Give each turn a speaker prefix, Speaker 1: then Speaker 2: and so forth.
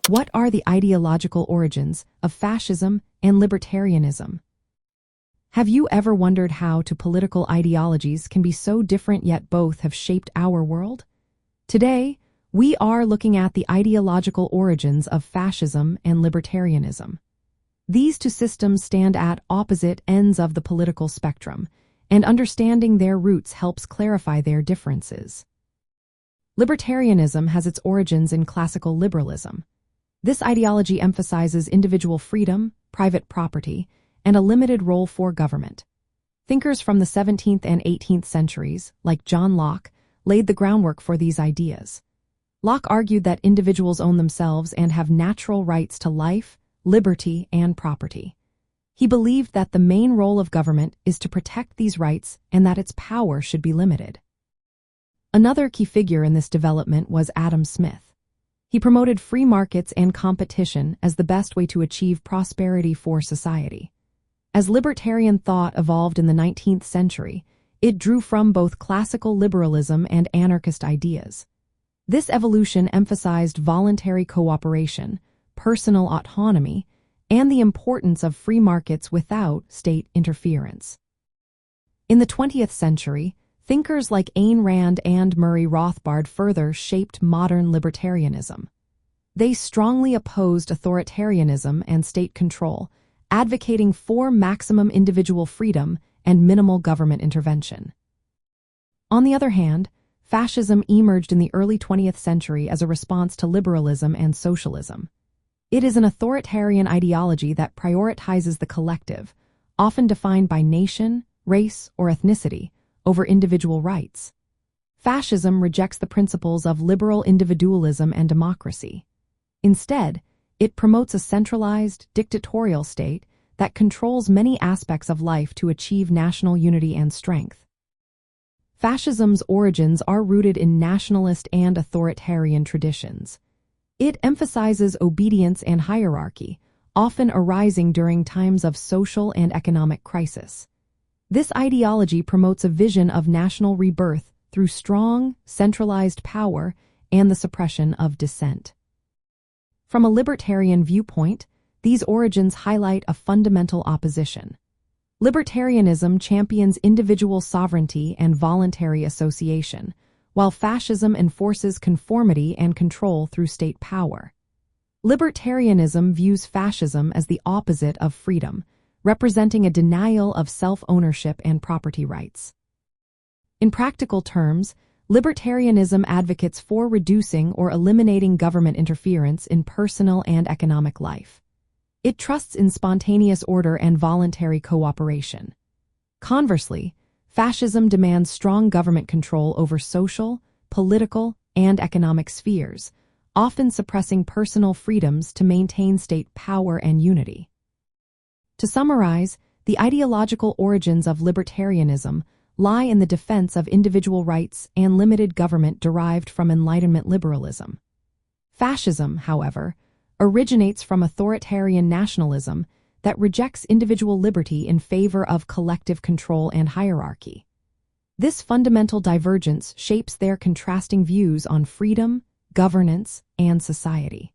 Speaker 1: What are the ideological origins of fascism and libertarianism? Have you ever wondered how two political ideologies can be so different yet both have shaped our world? Today, we are looking at the ideological origins of fascism and libertarianism. These two systems stand at opposite ends of the political spectrum, and understanding their roots helps clarify their differences. Libertarianism has its origins in classical liberalism. This ideology emphasizes individual freedom, private property, and a limited role for government. Thinkers from the 17th and 18th centuries, like John Locke, laid the groundwork for these ideas. Locke argued that individuals own themselves and have natural rights to life, liberty, and property. He believed that the main role of government is to protect these rights and that its power should be limited. Another key figure in this development was Adam Smith. He promoted free markets and competition as the best way to achieve prosperity for society. As libertarian thought evolved in the 19th century, it drew from both classical liberalism and anarchist ideas. This evolution emphasized voluntary cooperation, personal autonomy, and the importance of free markets without state interference. In the 20th century, thinkers like Ayn Rand and Murray Rothbard further shaped modern libertarianism. They strongly opposed authoritarianism and state control, advocating for maximum individual freedom and minimal government intervention. On the other hand, fascism emerged in the early 20th century as a response to liberalism and socialism. It is an authoritarian ideology that prioritizes the collective, often defined by nation, race, or ethnicity, over individual rights. Fascism rejects the principles of liberal individualism and democracy. Instead, it promotes a centralized, dictatorial state that controls many aspects of life to achieve national unity and strength. Fascism's origins are rooted in nationalist and authoritarian traditions. It emphasizes obedience and hierarchy, often arising during times of social and economic crisis. This ideology promotes a vision of national rebirth through strong, centralized power and the suppression of dissent. From a libertarian viewpoint, these origins highlight a fundamental opposition. Libertarianism champions individual sovereignty and voluntary association, while fascism enforces conformity and control through state power. Libertarianism views fascism as the opposite of freedom, representing a denial of self-ownership and property rights. In practical terms, libertarianism advocates for reducing or eliminating government interference in personal and economic life. It trusts in spontaneous order and voluntary cooperation. Conversely, fascism demands strong government control over social, political, and economic spheres, often suppressing personal freedoms to maintain state power and unity. To summarize, the ideological origins of libertarianism lie in the defense of individual rights and limited government derived from Enlightenment liberalism. Fascism, however, originates from authoritarian nationalism that rejects individual liberty in favor of collective control and hierarchy. This fundamental divergence shapes their contrasting views on freedom, governance, and society.